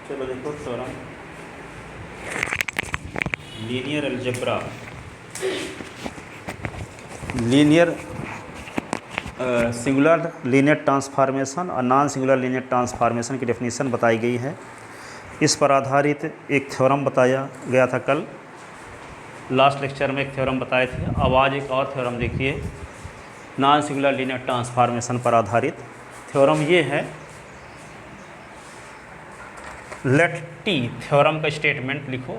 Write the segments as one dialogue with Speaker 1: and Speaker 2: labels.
Speaker 1: चलो देखो theorem linear algebra, linear singular linear transformation और नॉन सिंगुलर लीनियर ट्रांसफॉर्मेशन की डेफिनेशन बताई गई है। इस पर आधारित एक थ्योरम बताया गया था कल, लास्ट लेक्चर में एक थ्योरम बताए थे। अब आज एक और थ्योरम देखिए, नॉन सिंगुलर लीनियर ट्रांसफॉर्मेशन पर आधारित थ्योरम ये है। लेट टी, थ्योरम का स्टेटमेंट लिखो,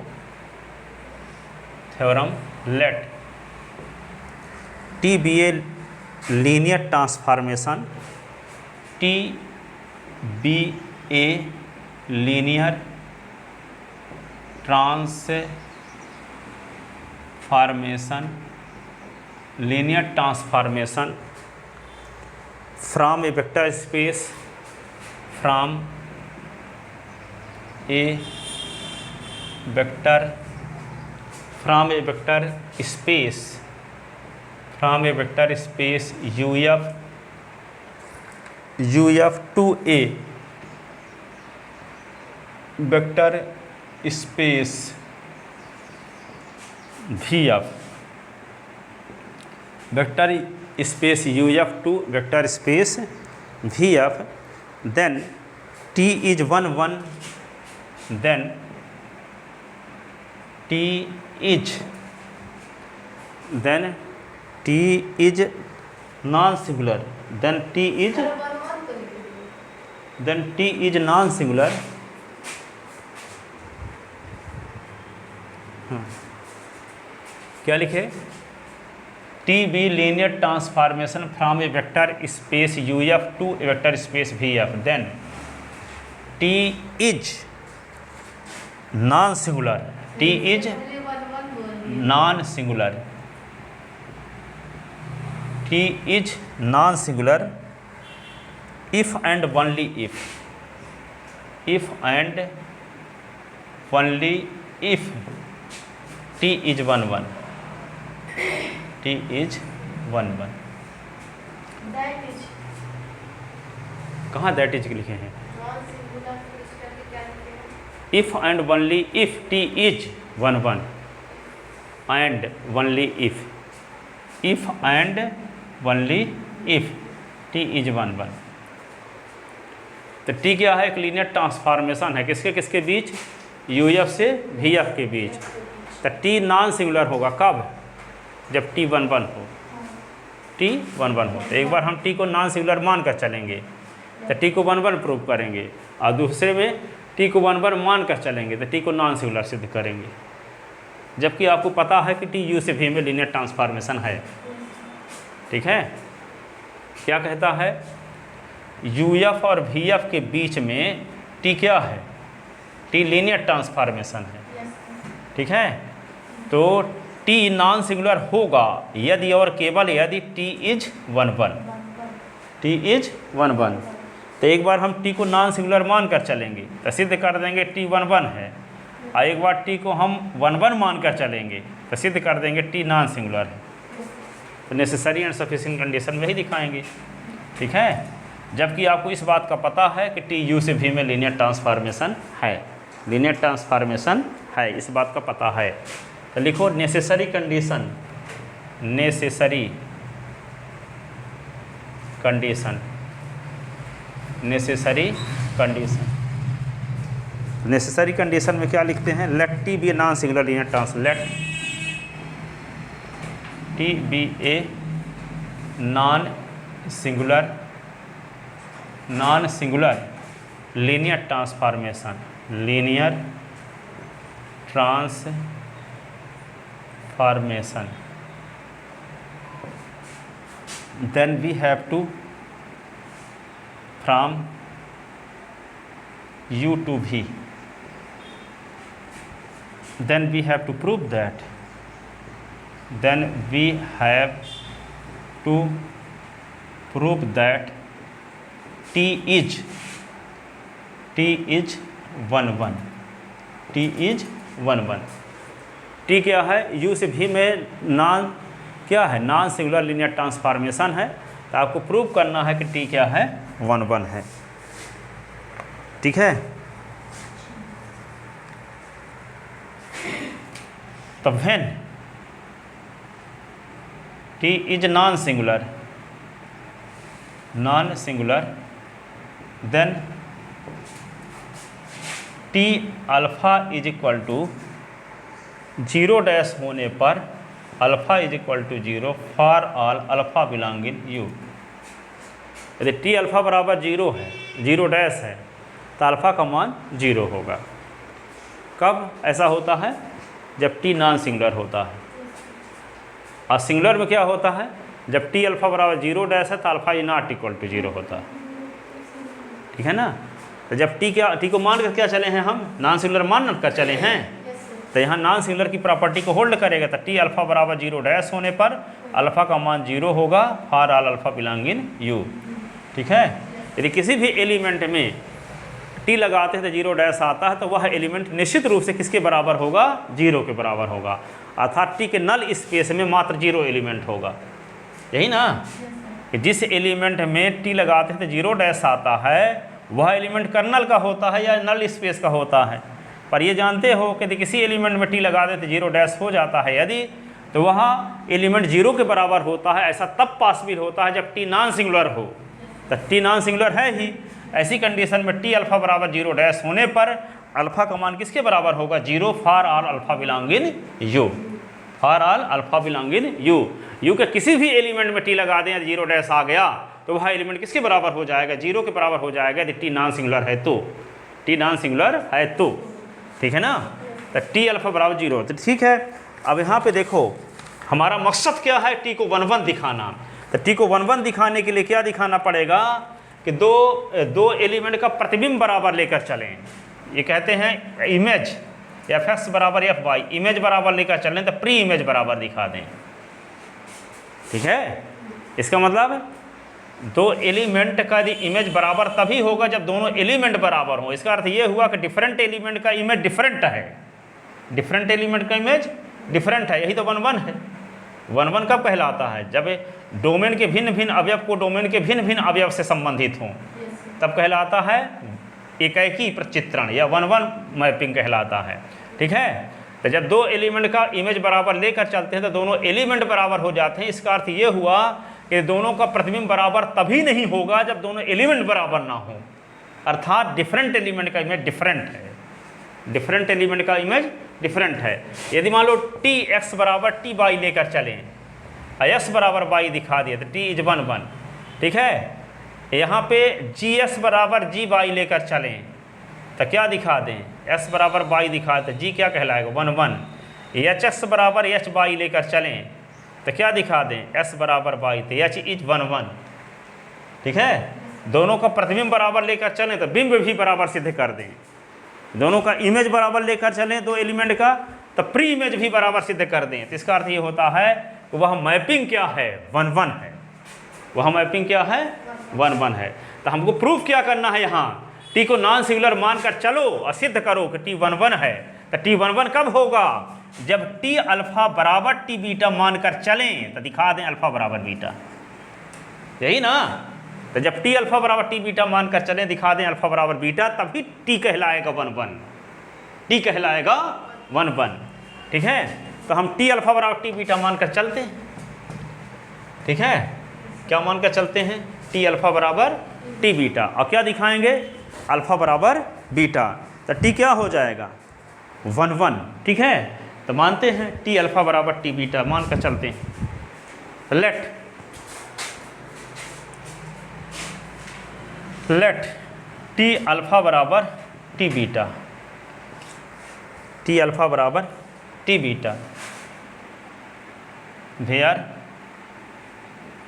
Speaker 1: theorem let T be a linear transformation, T be a linear transformation, linear transformation from a vector space, from a vector, from a vector space, from a vector space UF to a vector space VF, vector space UF to vector space VF, then T is 1 1, then T is non-singular, then T is non-singular, क्या लिखे? T be linear transformation from a vector space UF to a vector space VF, then T is non singular, T is non singular, T is non singular if and only if, if and only if T is 1 1, T is 1 1। कहाँ that is लिखे हैं? If and only if T is 1 1, and only if, if and only if T is 1 1। तो T क्या है? एक linear transformation है, किसके किसके बीच? UF से VF के बीच। तो टी नॉन सिंगुलर होगा कब? जब T 1 1 हो, T 1 1 हो। तो एक बार हम T को नॉन सिंगुलर मान कर चलेंगे, तो T को 1 1 प्रूव करेंगे, और दूसरे में T को 1 1 मान कर चलेंगे तो T को नॉन सिंगुलर सिद्ध करेंगे। जबकि आपको पता है कि T U से V में लीनियर ट्रांसफॉर्मेशन है। ठीक है, क्या कहता है? UF और VF के बीच में T क्या है? T लीनियर ट्रांसफॉर्मेशन है। ठीक है, तो T नॉन सिंगुलर होगा यदि और केवल यदि T इज 1 1, T इज 1 1। तो एक बार हम T को नॉन सिंगुलर मान कर चलेंगे तो सिद्ध कर देंगे T 1 1 है, और एक बार T को हम 1 1 मान कर चलेंगे तो सिद्ध कर देंगे T नॉन सिंगुलर है। तो नेसेसरी एंड सफिशिएंट कंडीशन में ही दिखाएंगे। ठीक है, जबकि आपको इस बात का पता है कि T U से V में लीनियर ट्रांसफॉर्मेशन है, लीनियर ट्रांसफॉर्मेशन है, इस बात का पता है। तो लिखो necessary condition, necessary condition, necessary condition. Necessary condition में क्या लिखते हैं? Let T be a non singular linear trans, let T be a non singular linear transformation, linear transformation, then we have to from U to V, then we have to prove that, then we have to prove that T is 1 1, T is 1 1। T क्या है? U से V में non क्या है? Non singular linear transformation है। तो आपको prove करना है कि T क्या है? 1 1 है। ठीक है, तो when T is non singular then T alpha is equal to 0 dash होने पर alpha is equal to 0 for all alpha belonging U. यदि टी अल्फ़ा बराबर 0 है, 0 डैश है, तो अल्फ़ा का मान 0 होगा। कब ऐसा होता है? जब टी नॉन सिंगुलर होता है। और सिंगुलर में क्या होता है? जब टी अल्फ़ा बराबर 0 डैश है तो alpha is not equal to 0 होता है। ठीक है ना? तो जब टी को मान कर क्या चले हैं हम? नॉन सिंगुलर मान कर चले हैं। तो यहाँ नॉन सिंगुलर की प्रॉपर्टी को होल्ड करेगा। तो टी अल्फ़ा बराबर 0 डैश होने पर अल्फ़ा का मान 0 होगा for all alpha belonging you. ठीक है? यदि किसी भी एलिमेंट में टी लगाते हैं तो 0 डैश आता है, तो वह एलिमेंट निश्चित रूप से किसके बराबर होगा? 0 के बराबर होगा। अर्थात टी के नल स्पेस में मात्र 0 एलिमेंट होगा। यही ना कि जिस एलिमेंट में टी लगाते हैं तो 0 डैश आता है, वह एलिमेंट कर्नल का होता है या नल स्पेस का होता है। पर ये जानते हो कि यदि किसी एलिमेंट में टी लगा देते 0 डैश हो जाता है यदि, तो वह एलिमेंट 0 के बराबर होता है। ऐसा तब पॉसिबल होता है जब टी नॉन सिंगुलर हो। तो टी नॉन सिंगुलर है ही, ऐसी कंडीशन में टी अल्फ़ा बराबर 0 डैश होने पर अल्फ़ा का मान किसके बराबर होगा? 0 for all alpha belonging you. For all alpha belonging U. You के किसी भी एलिमेंट में टी लगा दें, 0 डैश आ गया, तो वह एलिमेंट किसके बराबर हो जाएगा? 0 के बराबर हो जाएगा यदि टी नॉन सिंगुलर है तो। टी नॉन सिंगुलर है तो, ठीक है ना? तो टी अल्फ़ा बराबर 0। तो ठीक है, अब यहाँ पे देखो हमारा मकसद क्या है? टी को 1-1 दिखाना। तो टी को 1-1 दिखाने के लिए क्या दिखाना पड़ेगा कि दो एलिमेंट का प्रतिबिंब बराबर लेकर चलें। ये कहते हैं इमेज Fx बराबर Fy, इमेज बराबर लेकर चलें तो प्री इमेज बराबर दिखा दें। ठीक है? इसका मतलब दो एलिमेंट का यदि इमेज बराबर तभी होगा जब दोनों एलिमेंट बराबर हो। इसका अर्थ ये हुआ कि डिफरेंट एलिमेंट का इमेज डिफरेंट है, डिफरेंट एलिमेंट का इमेज डिफरेंट है। यही तो 1-1 है। 1-1 कब कहलाता है? जब डोमेन के भिन्न भिन्न अवयव को डोमेन के भिन्न भिन्न अवयव से संबंधित हों, तब कहलाता है एकाकी प्रचित्रण या 1-1 मैपिंग कहलाता है। ठीक है? तो जब दो एलिमेंट का इमेज बराबर लेकर चलते हैं तो दोनों एलिमेंट बराबर हो जाते हैं। इसका अर्थ ये हुआ कि दोनों का प्रतिबिंब बराबर तभी नहीं होगा जब दोनों एलिमेंट बराबर ना हो। अर्थात डिफरेंट एलिमेंट का इमेज डिफरेंट है, डिफरेंट एलिमेंट का इमेज डिफरेंट है। यदि मान लो टी एक्स बराबर टी वाई लेकर चलें, एस बराबर वाई दिखा दिए तो टी इज 1-1। ठीक है? यहाँ पे जी एस बराबर जी वाई लेकर चलें तो क्या दिखा दें? एस बराबर वाई दिखा तो जी क्या कहलाएगा? 1-1। एच एक्स बराबर एच वाई लेकर चलें तो क्या दिखा दें? एस बराबर वाई तो एच इज 1-1। ठीक है? दोनों का प्रतिबिंब बराबर लेकर चलें तो बिंब भी बराबर सिद्ध कर दें। दोनों का इमेज बराबर लेकर चलें दो एलिमेंट का तो प्री इमेज भी बराबर सिद्ध कर दें। तो इसका अर्थ ये होता है कि वह मैपिंग क्या है? 1-1 है। वह मैपिंग क्या है? 1-1 है। तो हमको प्रूफ क्या करना है? यहाँ टी को नॉन सिंगुलर मानकर चलो और सिद्ध करो कि टी 1-1 है। तो टी 1-1 कब होगा? जब टी अल्फ़ा बराबर टी बीटा मानकर चलें तो दिखा दें अल्फ़ा बराबर बीटा। यही ना? तो जब टी अल्फ़ा बराबर टी बीटा मानकर चलें दिखा दें अल्फ़ा बराबर बीटा, तभी टी कहलाएगा 1-1। टी कहलाएगा 1-1। ठीक है? तो हम टी अल्फ़ा बराबर टी बीटा मानकर चलते हैं। ठीक है? क्या मानकर चलते हैं? टी अल्फ़ा बराबर टी बीटा। और क्या दिखाएंगे? अल्फ़ा बराबर बीटा। तो टी क्या हो जाएगा? 1-1। ठीक है? तो मानते हैं टी अल्फ़ा बराबर टी बीटा मानकर चलते हैं। लेट टी अल्फ़ा बराबर टी बीटा, टी अल्फ़ा बराबर टी बीटा वेयर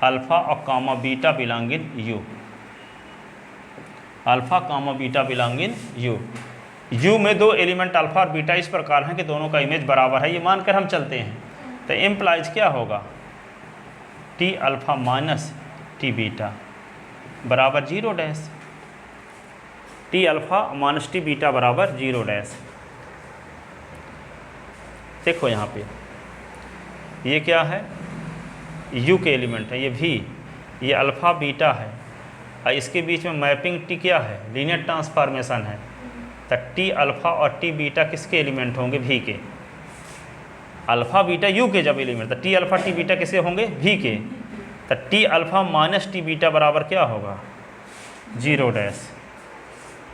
Speaker 1: अल्फ़ा और comma beta belonging U. Alpha comma beta belonging U. U में दो एलिमेंट अल्फ़ा और बीटा इस प्रकार हैं कि दोनों का इमेज बराबर है, ये मानकर हम चलते हैं। तो इम्प्लाइज क्या होगा? T alpha minus T beta बराबर 0 dash. T alpha minus T beta बराबर 0 डैश। देखो यहाँ पे ये क्या है? यू के एलिमेंट है, ये भी, ये अल्फ़ा बीटा है और इसके बीच में मैपिंग टी क्या है? लीनियर ट्रांसफॉर्मेशन है। तो टी अल्फ़ा और टी बीटा किसके एलिमेंट होंगे? भी के। अल्फ़ा बीटा यू के जब एलिमेंट, तो टी अल्फ़ा टी बीटा किसे होंगे, वी के, तो T alpha minus T beta बराबर क्या होगा, 0 डैश,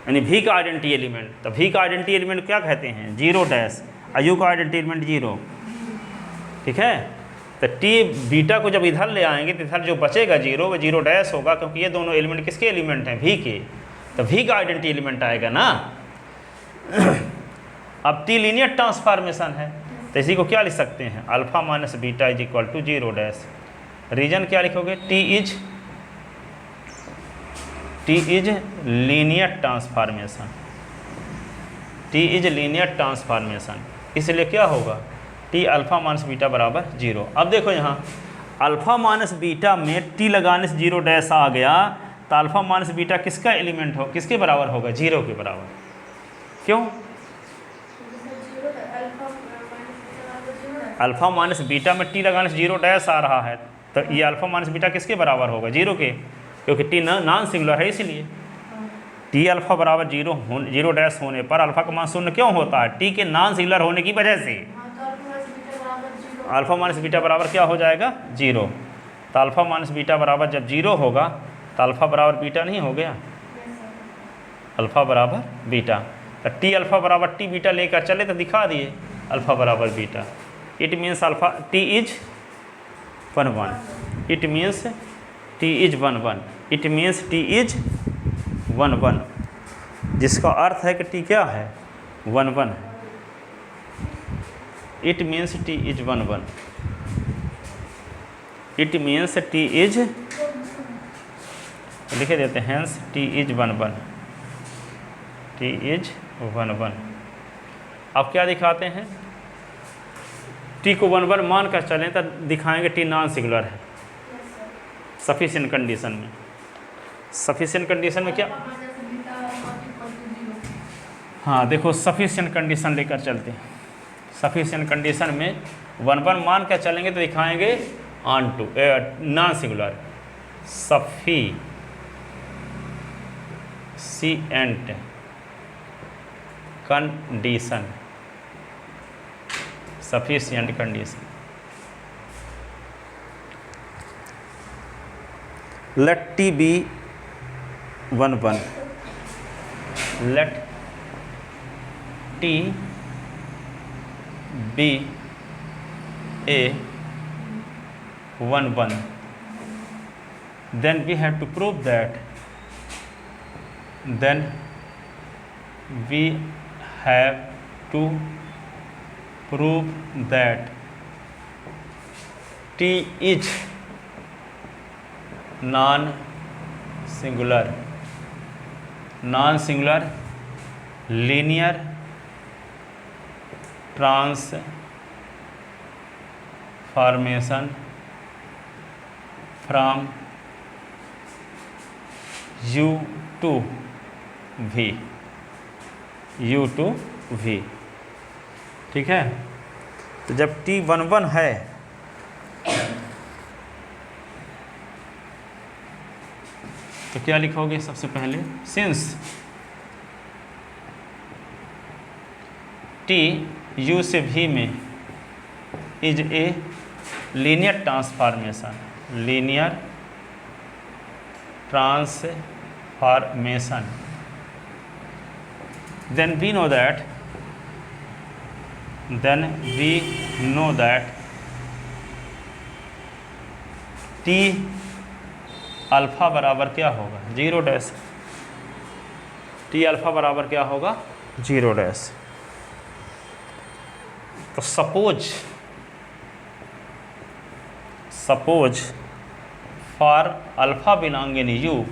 Speaker 1: यानी वी का आइडेंटिटी एलिमेंट। तो वी का आइडेंटिटी एलिमेंट क्या कहते हैं, 0 डैश, और यू का आइडेंटिटी एलिमेंट 0, ठीक है। तो टी बीटा को जब इधर ले आएंगे तो इधर जो बचेगा 0 वो 0 डैश होगा, क्योंकि ये दोनों एलिमेंट किसके एलिमेंट हैं, वी के, तो वी का आइडेंटिटी एलिमेंट आएगा ना। अब टी लीनियर ट्रांसफॉर्मेशन है, तो इसी को क्या लिख सकते हैं, alpha minus beta is equal to 0 dash. Reason क्या लिखोगे, T is linear transformation, T is linear transformation, इसलिए क्या होगा, टी अल्फ़ा माइनस बीटा बराबर 0। अब देखो यहाँ अल्फ़ा माइनस बीटा में टी लगाने से 0 डैश आ गया, तो अल्फ़ा माइनस बीटा किसका एलिमेंट हो, किसके बराबर होगा, 0 के बराबर। क्यों, अल्फ़ा माइनस बीटा में टी लगाने से 0 डैश आ रहा है, तो ये अल्फ़ा माइनस बीटा किसके बराबर होगा, 0 के, क्योंकि टी नॉन सिंगुलर है, इसीलिए टी अल्फ़ा बराबर 0 डैश होने पर अल्फ़ा का मान 0 क्यों होता है, टी के नॉन सिंगुलर होने की वजह से अल्फ़ा माइनस बीटा बराबर क्या हो जाएगा, 0। तो अल्फ़ा माइनस बीटा बराबर जब 0 होगा तो अल्फ़ा बराबर बीटा नहीं हो गया, अल्फ़ा बराबर बीटा। तो टी अल्फ़ा बराबर टी बीटा लेकर चले तो दिखा दिए अल्फ़ा बराबर beta. It means alpha T is 1 it means T is 1 it means T is 1 जिसका अर्थ है कि टी क्या है, 1 है। It means T is 1 it means T is, लिखे देते हैं, hence T is 1 T is 1। अब क्या दिखाते हैं, टी को 1 मान कर चलें तो दिखाएंगे टी नॉन सिंगुलर है सफिशिएंट कंडीशन में। सफिशिएंट कंडीशन में क्या, हाँ देखो सफिशिएंट कंडीशन लेकर चलते हैं। सफिशिएंट कंडीशन में 1 मान कर चलेंगे तो दिखाएंगे onto non singular sufficient condition, sufficient condition. Let T be 1 let T be a 1 then we have to prove that T is non-singular linear transformation from U to V, ठीक है। तो जब T 1 है तो क्या लिखोगे, सबसे पहले सिंस T U से V में is a linear transformation then we know that T alpha बराबर क्या होगा, 0 डैश। T अल्फ़ा बराबर क्या होगा, 0 डैश। तो suppose for alpha belong in U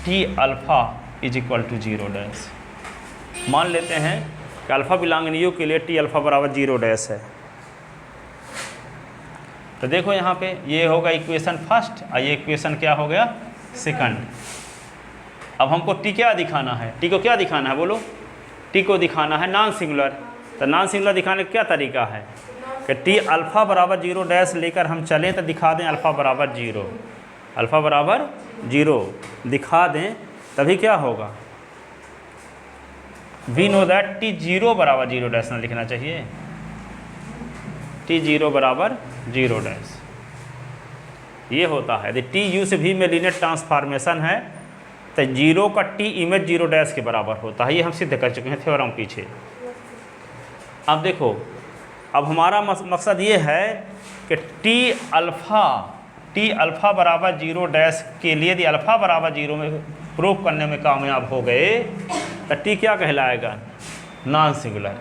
Speaker 1: T alpha is equal to 0 dash. मान लेते हैं कि अल्फ़ा बिलोंग इन U के लिए T अल्फ़ा बराबर 0 डैश है। तो देखो यहाँ पे ये होगा इक्वेशन फर्स्ट और ये इक्वेशन क्या हो गया, सेकंड। अब हमको T क्या दिखाना है, T को क्या दिखाना है बोलो, T को दिखाना है नॉन सिंगुलर। तो नॉन सिंगुलर दिखाने का क्या तरीका है कि T अल्फ़ा बराबर 0 डैश लेकर हम चलें तो दिखा दें अल्फ़ा बराबर 0, अल्फ़ा बराबर 0 दिखा दें, तभी क्या होगा, वी नो दैट T 0 बराबर 0 डैश ना लिखना चाहिए, T0 बराबर 0 डैश। ये होता है। यदि टी यू से भी में लीनियर ट्रांसफॉर्मेशन है तो 0 का टी इमेज 0 डैश के बराबर होता है। ये हम सिद्ध कर चुके हैं थ्योरम पीछे। अब देखो, अब हमारा मकसद ये है कि टी अल्फ़ा बराबर 0 डैश के लिए यदि अल्फ़ा बराबर 0 में प्रूफ करने में कामयाब हो गए तो टी क्या कहलाएगा? Non singular.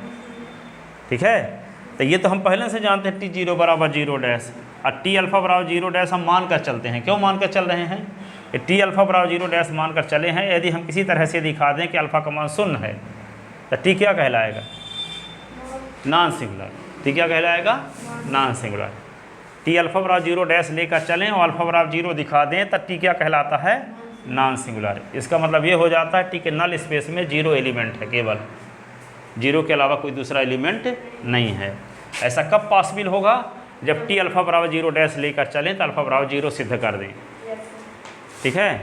Speaker 1: ठीक है, तो ये तो हम पहले से जानते हैं T0 बराबर 0 डैश, और टी अल्फ़ा बराबर 0 डैश हम मान कर चलते हैं। क्यों मान कर चल रहे हैं? कि टी अल्फ़ा बराबर 0 डैश मान कर चले हैं। यदि हम किसी तरह से दिखा दें कि अल्फ़ा का मान 0 है तो टी क्या कहलाएगा? Non singular. टी क्या कहलाएगा? Non singular. टी अल्फ़ा बराबर 0 डैश लेकर चलें और अल्फ़ा बराबर 0 दिखा दें तो टी क्या कहलाता है? Non singular. इसका मतलब ये हो जाता है टी के नल स्पेस में 0 एलिमेंट है, केवल 0 के अलावा कोई दूसरा एलिमेंट नहीं है। ऐसा कब पॉसिबल होगा? जब टी अल्फ़ा बराबर 0 डैश लेकर चलें तो अल्फ़ा बराबर 0 सिद्ध कर दें। ठीक है,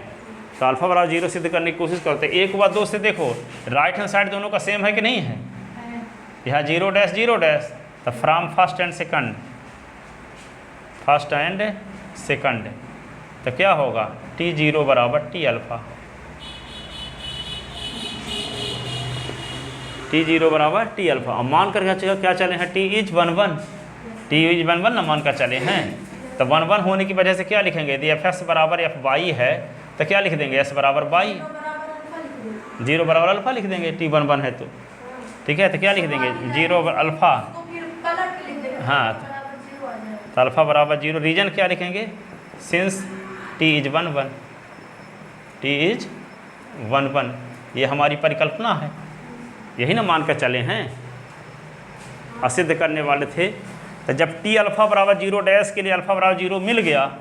Speaker 1: तो अल्फ़ा बराबर 0 सिद्ध करने की कोशिश करते हैं। एक व 2 से देखो, राइट हैंड साइड दोनों का सेम है कि नहीं है? यहाँ 0 डैश, तो फ्रॉम फर्स्ट एंड सेकंड तो क्या होगा? T0 बराबर टी अल्फ़ा। T0 बराबर टी अल्फ़ा। अब मान कर क्या चले हैं? टी इज 1 ना मान कर चले हैं। तो 1 होने की वजह से क्या लिखेंगे? यदि एफ एस बराबर एफ वाई है तो क्या लिख देंगे? एस बराबर वाई, 0 बराबर अल्फ़ा लिख देंगे। T 1 है तो ठीक है, तो क्या लिख देंगे? 0 अल्फ़ा। हाँ, तो अल्फ़ा बराबर 0। रीजन क्या लिखेंगे? सिंस टी इज 1 ये हमारी परिकल्पना है, यही ना मान कर चले हैं, असिद्ध करने वाले थे। तो जब टी अल्फ़ा बराबर 0 डैश के लिए अल्फ़ा बराबर 0 मिल गया,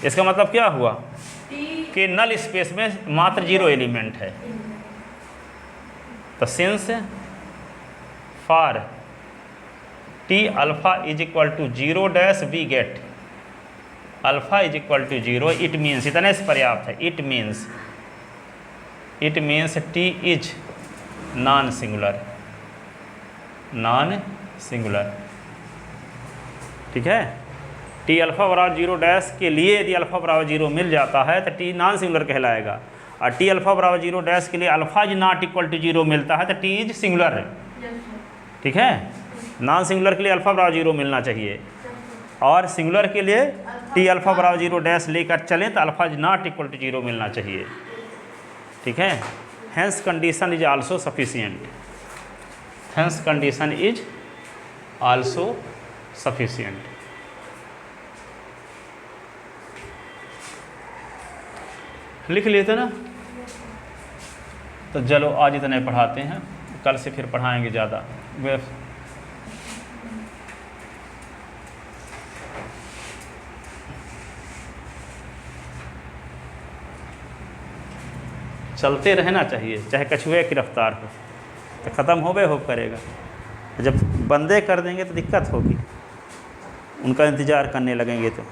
Speaker 1: इसका मतलब क्या हुआ? कि नल स्पेस में मात्र 0 एलिमेंट है। तो since for T alpha is equal to 0 dash we get alpha is equal to 0। It means, इतने से पर्याप्त है। It means T is non singular. ठीक है, टी अल्फ़ा बराबर 0 डैश के लिए यदि अल्फ़ा बराबर 0 मिल जाता है तो टी नॉन सिंगुलर कहलाएगा, और टी अल्फ़ा बराबर 0 डैश के लिए alpha is not equal to 0 मिलता है तो टी इज सिंगुलर है। ठीक है, नॉन सिंगुलर के लिए अल्फ़ा बराबर 0 मिलना चाहिए, और सिंगुलर के लिए टी अल्फ़ा बराबर 0 डैश लेकर चलें तो alpha is not equal to 0 मिलना चाहिए। ठीक है, hence condition is also sufficient. लिख लेते ना। तो चलो आज इतने पढ़ाते हैं, कल से फिर पढ़ाएंगे ज़्यादा। चलते रहना चाहिए, चाहे कछुए की रफ्तार हो, तो ख़त्म हो करेगा। जब बंदे कर देंगे तो दिक्कत होगी, उनका इंतज़ार करने लगेंगे तो